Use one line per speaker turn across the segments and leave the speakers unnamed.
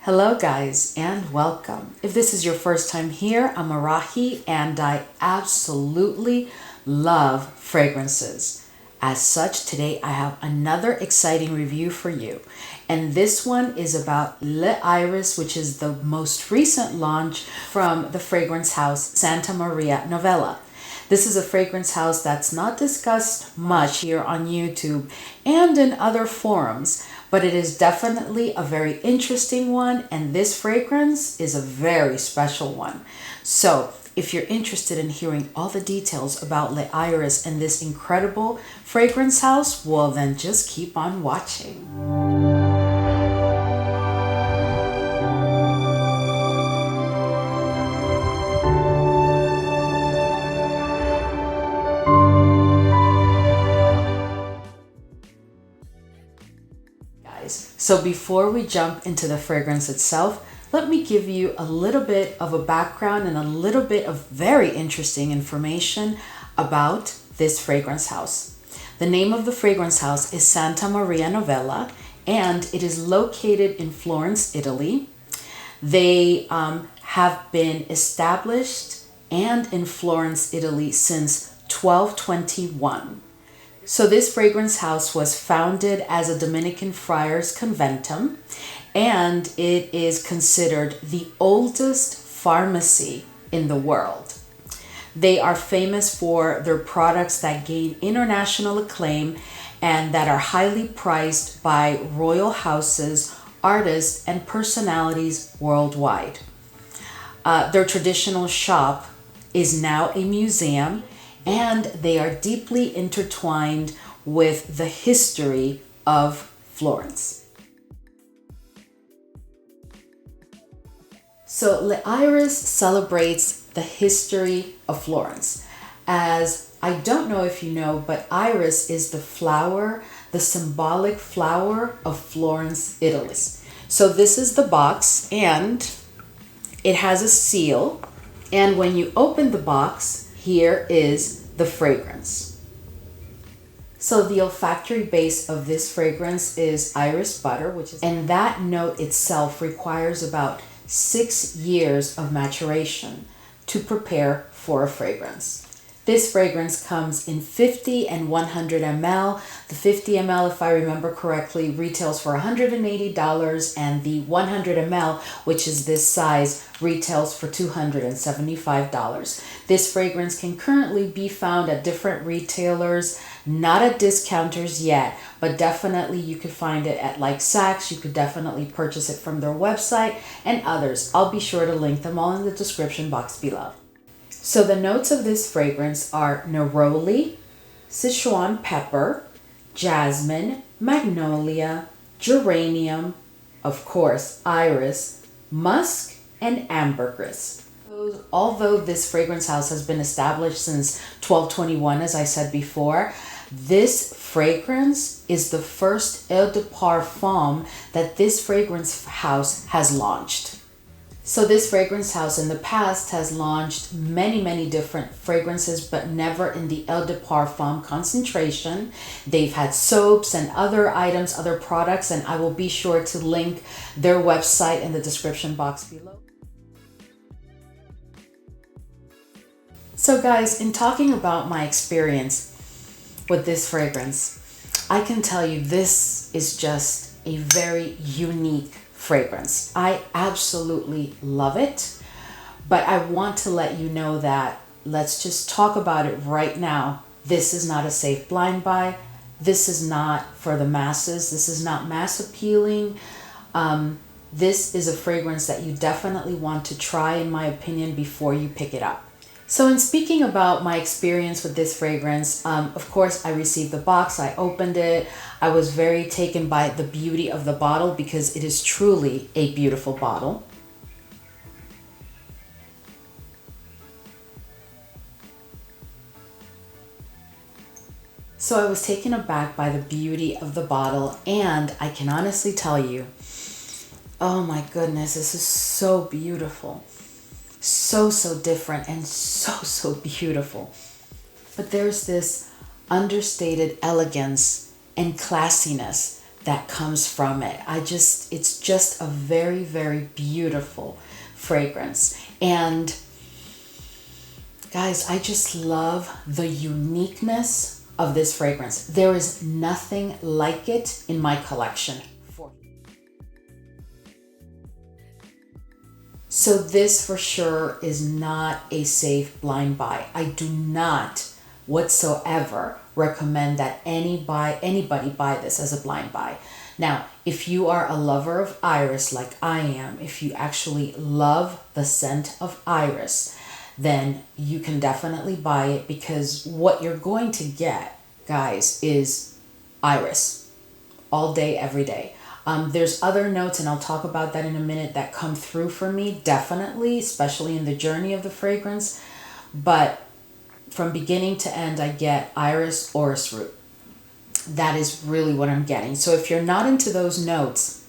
Hello guys and welcome. If this is your first time here, I'm Arahi and I absolutely love fragrances. As such, today I have another exciting review for you. And this one is about L'Iris, which is the most recent launch from the fragrance house Santa Maria Novella. This is a fragrance house that's not discussed much here on YouTube and in other forums, but it is definitely a very interesting one, and this fragrance is a very special one. So if you're interested in hearing all the details about L'Iris and this incredible fragrance house, well then just keep on watching. So before we jump into the fragrance itself, let me give you a little bit of a background and a little bit of very interesting information about this fragrance house. The name of the fragrance house is Santa Maria Novella, and it is located in Florence, Italy. They have been established and in Florence, Italy since 1221. So this fragrance house was founded as a Dominican friars conventum, and it is considered the oldest pharmacy in the world. They are famous for their products that gain international acclaim and that are highly prized by royal houses, artists, and personalities worldwide. Their traditional shop is now a museum, and they are deeply intertwined with the history of Florence. So L'Iris celebrates the history of Florence. As I don't know if you know, but iris is the flower, the symbolic flower of Florence, Italy. So this is the box, and it has a seal. And when you open the box, here is the fragrance. So the olfactory base of this fragrance is iris butter, and that note itself requires about 6 years of maturation to prepare for a fragrance. This fragrance comes in 50 and 100 ml. The 50 ml, if I remember correctly, retails for $180, and the 100 ml, which is this size, retails for $275. This fragrance can currently be found at different retailers, not at discounters yet, but definitely you could find it at like Saks. You could definitely purchase it from their website and others. I'll be sure to link them all in the description box below. So the notes of this fragrance are neroli, Sichuan pepper, jasmine, magnolia, geranium, of course, iris, musk, and ambergris. Although this fragrance house has been established since 1221, as I said before, this fragrance is the first Eau De Parfum that this fragrance house has launched. So this fragrance house in the past has launched many different fragrances, but never in the Eau De Parfum concentration. They've had soaps and other items, other products, and I will be sure to link their website in the description box below. So guys, in talking about my experience with this fragrance, I can tell you this is just a very unique fragrance. I absolutely love it, but I want to let you know that let's just talk about it right now. This is not a safe blind buy. This is not for the masses. This is not mass appealing. This is a fragrance that you definitely want to try, in my opinion, before you pick it up. So in speaking about my experience with this fragrance, of course, I received the box, I opened it. I was very taken by the beauty of the bottle because it is truly a beautiful bottle. So I was taken aback by the beauty of the bottle, and I can honestly tell you, oh my goodness, this is so beautiful. So different and so beautiful. But there's this understated elegance and classiness that comes from it. It's just a very, very beautiful fragrance. And guys, I just love the uniqueness of this fragrance. There is nothing like it in my collection. So this for sure is not a safe blind buy. I do not whatsoever recommend that anybody buy this as a blind buy. Now, if you are a lover of iris like I am, if you actually love the scent of iris, then you can definitely buy it, because what you're going to get, guys, is iris all day, every day. There's other notes, and I'll talk about that in a minute, that come through for me, definitely, especially in the journey of the fragrance. But from beginning to end, I get iris, orris root. That is really what I'm getting. So if you're not into those notes,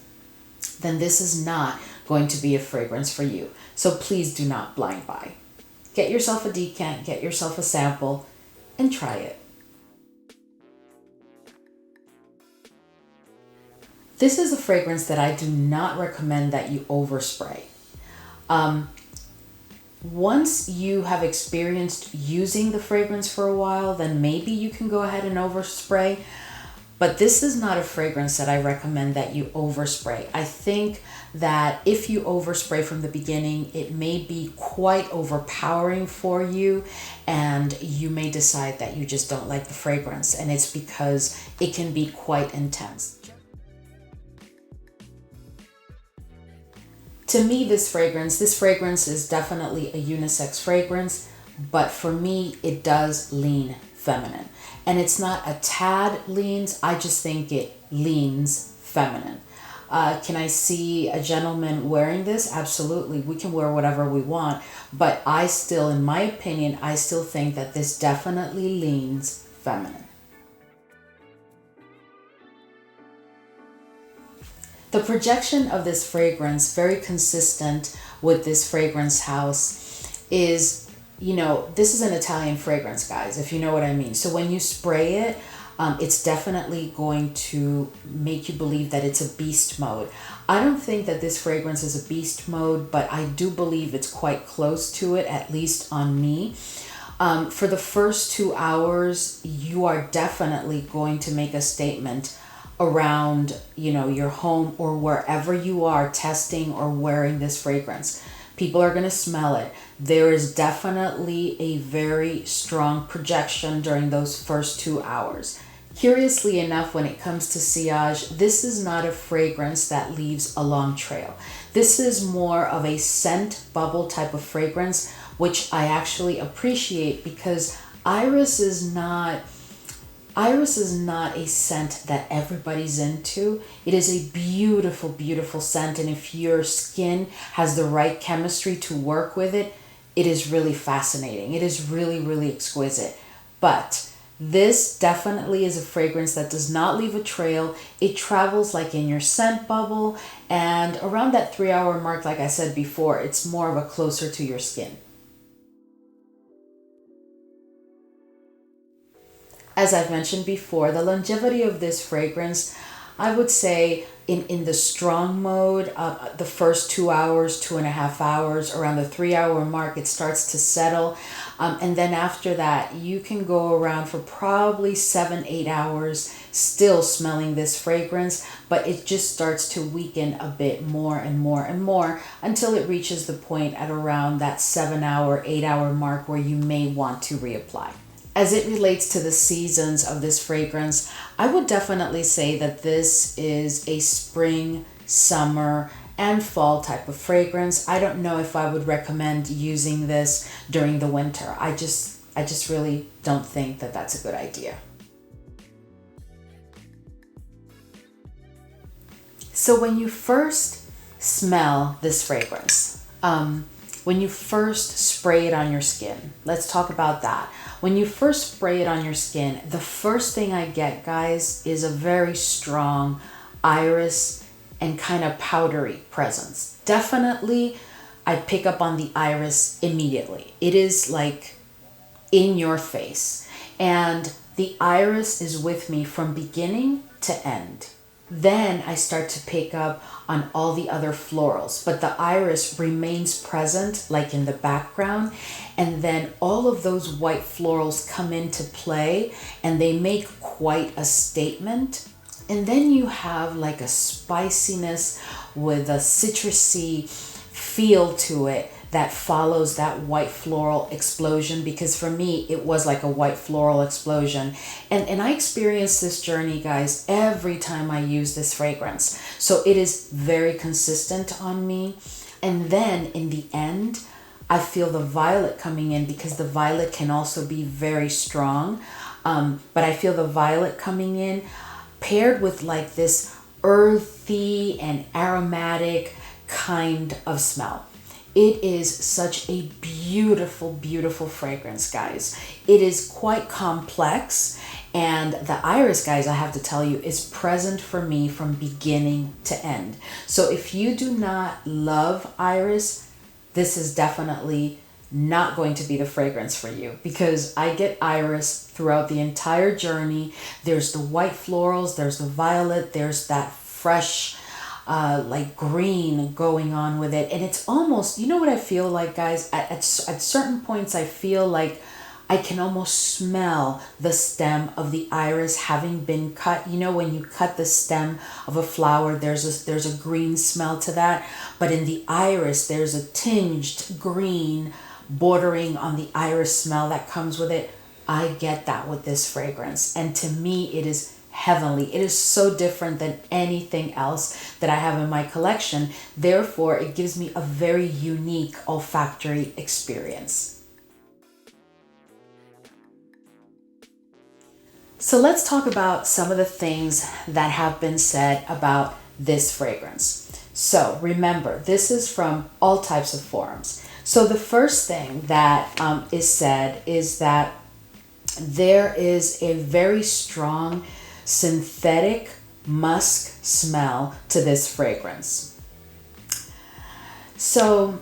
then this is not going to be a fragrance for you. So please do not blind buy. Get yourself a decant, get yourself a sample, and try it. This is a fragrance that I do not recommend that you overspray. Once you have experienced using the fragrance for a while, then maybe you can go ahead and overspray. But this is not a fragrance that I recommend that you overspray. I think that if you overspray from the beginning, it may be quite overpowering for you, and you may decide that you just don't like the fragrance, and it's because it can be quite intense. To me, this fragrance is definitely a unisex fragrance, but for me, it does lean feminine. And it's not a tad leans, I just think it leans feminine. Can I see a gentleman wearing this? Absolutely. We can wear whatever we want, but I still, in my opinion, I still think that this definitely leans feminine. The projection of this fragrance, very consistent with this fragrance house, is, this is an Italian fragrance, guys, if you know what I mean. So when you spray it, it's definitely going to make you believe that it's a beast mode. I don't think that this fragrance is a beast mode, but I do believe it's quite close to it, at least on me. For the first 2 hours, you are definitely going to make a statement around, your home or wherever you are testing or wearing this fragrance. People are going to smell it. There is definitely a very strong projection during those first 2 hours. Curiously enough, when it comes to Sillage, this is not a fragrance that leaves a long trail. This is more of a scent bubble type of fragrance, which I actually appreciate, because iris is not a scent that everybody's into. It is a beautiful, beautiful scent. And if your skin has the right chemistry to work with it, it is really fascinating. It is really, really exquisite. But this definitely is a fragrance that does not leave a trail. It travels like in your scent bubble. And around that 3 hour mark, like I said before, it's more of a closer to your skin. As I've mentioned before, the longevity of this fragrance, I would say in the strong mode, the first 2 hours, 2.5 hours, around the 3 hour mark, it starts to settle. And then after that, you can go around for probably 7-8 hours still smelling this fragrance, but it just starts to weaken a bit more and more and more until it reaches the point at around that 7 hour, 8 hour mark where you may want to reapply. As it relates to the seasons of this fragrance, I would definitely say that this is a spring, summer, and fall type of fragrance. I don't know if I would recommend using this during the winter. I just really don't think that that's a good idea. So when you first smell this fragrance, when you first spray it on your skin, let's talk about that. When you first spray it on your skin, the first thing I get, guys, is a very strong iris and kind of powdery presence. Definitely, I pick up on the iris immediately. It is like in your face. And the iris is with me from beginning to end. Then I start to pick up on all the other florals, but the iris remains present like in the background. And then all of those white florals come into play and they make quite a statement. And then you have like a spiciness with a citrusy feel to it that follows that white floral explosion, because for me it was like a white floral explosion. And I experienced this journey, guys, every time I use this fragrance. So it is very consistent on me. And then in the end, I feel the violet coming in, because the violet can also be very strong. But I feel the violet coming in paired with like this earthy and aromatic kind of smell. It is such a beautiful, beautiful fragrance, guys. It is quite complex, and the iris, guys, I have to tell you, is present for me from beginning to end. So if you do not love iris, this is definitely not going to be the fragrance for you, because I get iris throughout the entire journey. There's the white florals, there's the violet, there's that fresh like green going on with it. And it's almost, you know what I feel like, guys? At certain points, I feel like I can almost smell the stem of the iris having been cut. You know, when you cut the stem of a flower, there's a green smell to that. But in the iris, there's a tinged green bordering on the iris smell that comes with it. I get that with this fragrance. And to me, it is heavenly. It is so different than anything else that I have in my collection. Therefore, it gives me a very unique olfactory experience. So let's talk about some of the things that have been said about this fragrance. So remember, this is from all types of forums. So the first thing that is said is that there is a very strong synthetic musk smell to this fragrance. So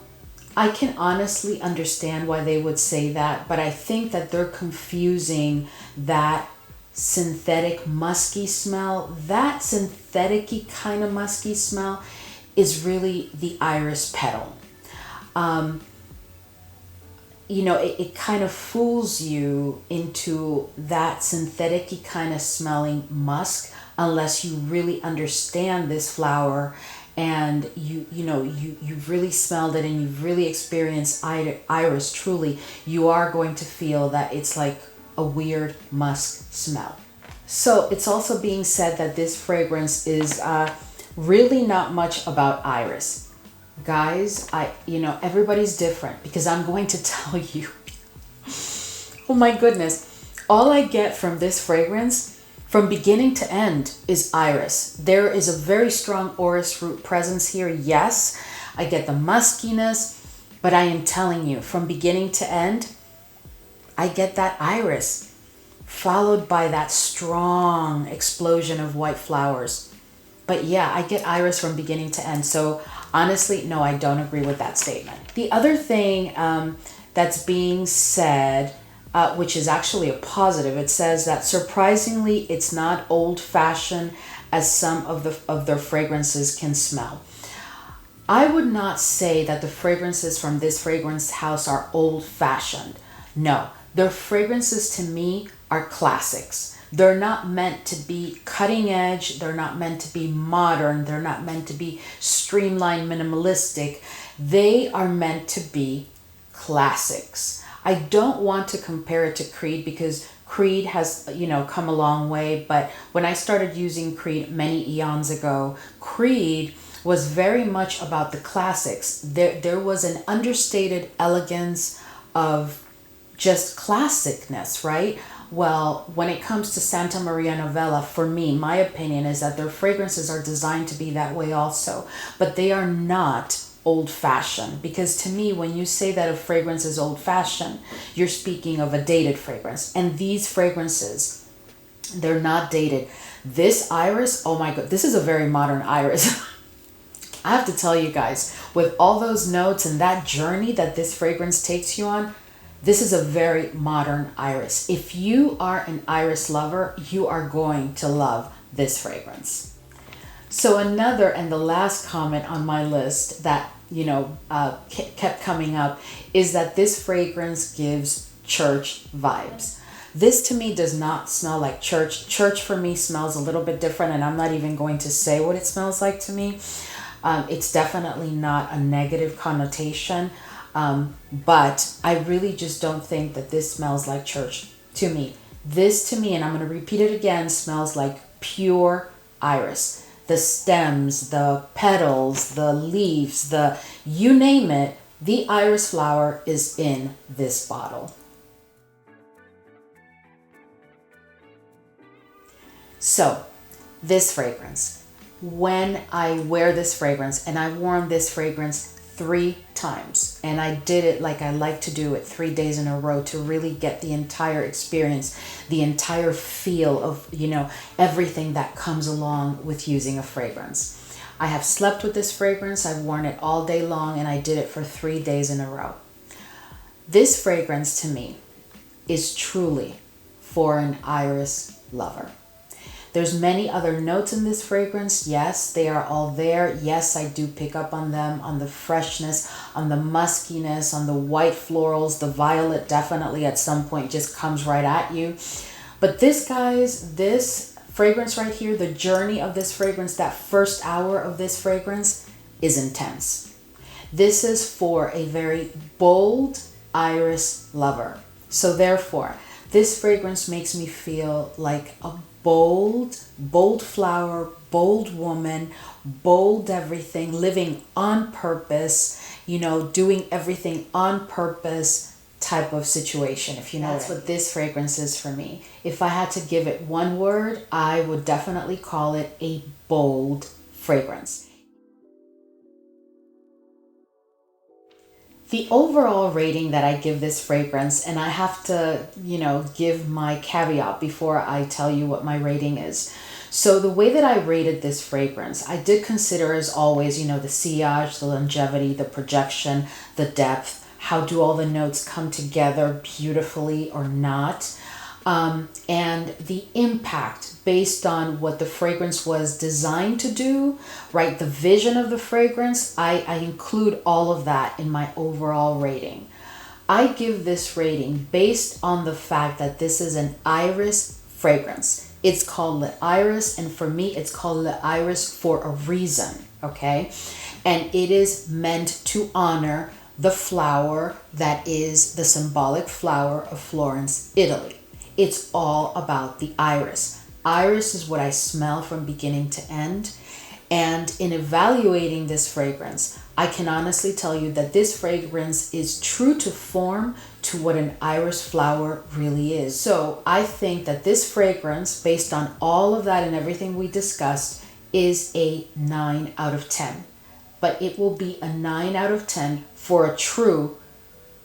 I can honestly understand why they would say that, but I think that they're confusing that synthetic musky smell. That synthetic-y kind of musky smell is really the iris petal. You know, it kind of fools you into that synthetic-y kind of smelling musk unless you really understand this flower and you've really smelled it and you've really experienced iris truly. You are going to feel that it's like a weird musk smell. So it's also being said that this fragrance is really not much about iris. Guys, everybody's different, because I'm going to tell you, oh my goodness, all I get from this fragrance from beginning to end is iris. There is a very strong orris root presence here. Yes, I get the muskiness, but I am telling you, from beginning to end, I get that iris, followed by that strong explosion of white flowers. But yeah, I get iris from beginning to end. So honestly, no, I don't agree with that statement. The other thing that's being said, which is actually a positive, it says that surprisingly, it's not old-fashioned as some of their fragrances can smell. I would not say that the fragrances from this fragrance house are old-fashioned. No, their fragrances to me are classics. They're not meant to be cutting edge. They're not meant to be modern. They're not meant to be streamlined, minimalistic. They are meant to be classics. I don't want to compare it to Creed, because Creed has, come a long way. But when I started using Creed many eons ago, Creed was very much about the classics. There was an understated elegance of just classicness, right? Well, when it comes to Santa Maria Novella, for me, my opinion is that their fragrances are designed to be that way also, but they are not old-fashioned, because to me, when you say that a fragrance is old-fashioned, you're speaking of a dated fragrance, and these fragrances, they're not dated. This iris, oh my god, this is a very modern iris. I have to tell you guys, with all those notes and that journey that this fragrance takes you on, this is a very modern iris. If you are an iris lover, you are going to love this fragrance. So another and the last comment on my list that, kept coming up is that this fragrance gives church vibes. This to me does not smell like church. Church for me smells a little bit different, and I'm not even going to say what it smells like to me. It's definitely not a negative connotation, but I really just don't think that this smells like church to me. This to me, and I'm going to repeat it again, smells like pure iris. The stems, the petals, the leaves, you name it, the iris flower is in this bottle. So, this fragrance. When I wear this fragrance, and I've worn this fragrance 3 times, and I did it like I like to do it 3 days in a row to really get the entire experience, the entire feel of, everything that comes along with using a fragrance. I have slept with this fragrance, I've worn it all day long, and I did it for 3 days in a row. This fragrance to me is truly for an iris lover. There's many other notes in this fragrance. Yes, they are all there. Yes, I do pick up on them, on the freshness, on the muskiness, on the white florals. The violet definitely at some point just comes right at you. But this, guys, this fragrance right here, the journey of this fragrance, that first hour of this fragrance is intense. This is for a very bold iris lover. So therefore, this fragrance makes me feel like a bold flower, bold woman, bold everything, living on purpose, doing everything on purpose type of situation, if you know. That's what this fragrance is for me. If I had to give it one word, I would definitely call it a bold fragrance. The overall rating that I give this fragrance, and I have to, give my caveat before I tell you what my rating is. So the way that I rated this fragrance, I did consider, as always, the sillage, the longevity, the projection, the depth, how do all the notes come together beautifully or not, and the impact based on what the fragrance was designed to do, right? The vision of the fragrance, I include all of that in my overall rating. I give this rating based on the fact that this is an iris fragrance. It's called Le Iris, and for me, it's called Le Iris for a reason, okay? And it is meant to honor the flower that is the symbolic flower of Florence, Italy. It's all about the iris. Iris is what I smell from beginning to end. And in evaluating this fragrance, I can honestly tell you that this fragrance is true to form to what an iris flower really is. So I think that this fragrance, based on all of that and everything we discussed, is a 9 out of 10. But it will be a 9 out of 10 for a true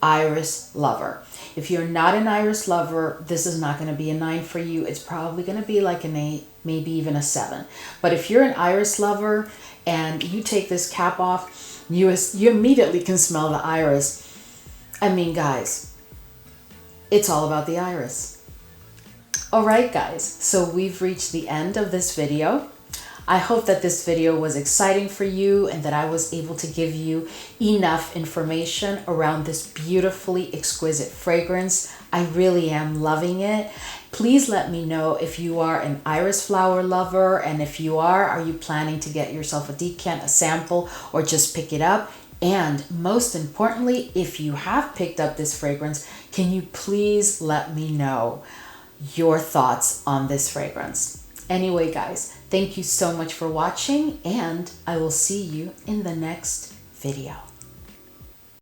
iris lover. If you're not an iris lover, this is not going to be a 9 for you. It's probably going to be like an 8, maybe even a 7. But if you're an iris lover and you take this cap off, you immediately can smell the iris. I mean, guys, it's all about the iris. All right, guys, so we've reached the end of this video. I hope that this video was exciting for you and that I was able to give you enough information around this beautifully exquisite fragrance. I really am loving it. Please let me know if you are an iris flower lover, and if you are you planning to get yourself a decant, a sample, or just pick it up? And most importantly, if you have picked up this fragrance, can you please let me know your thoughts on this fragrance? Anyway, guys, thank you so much for watching, and I will see you in the next video.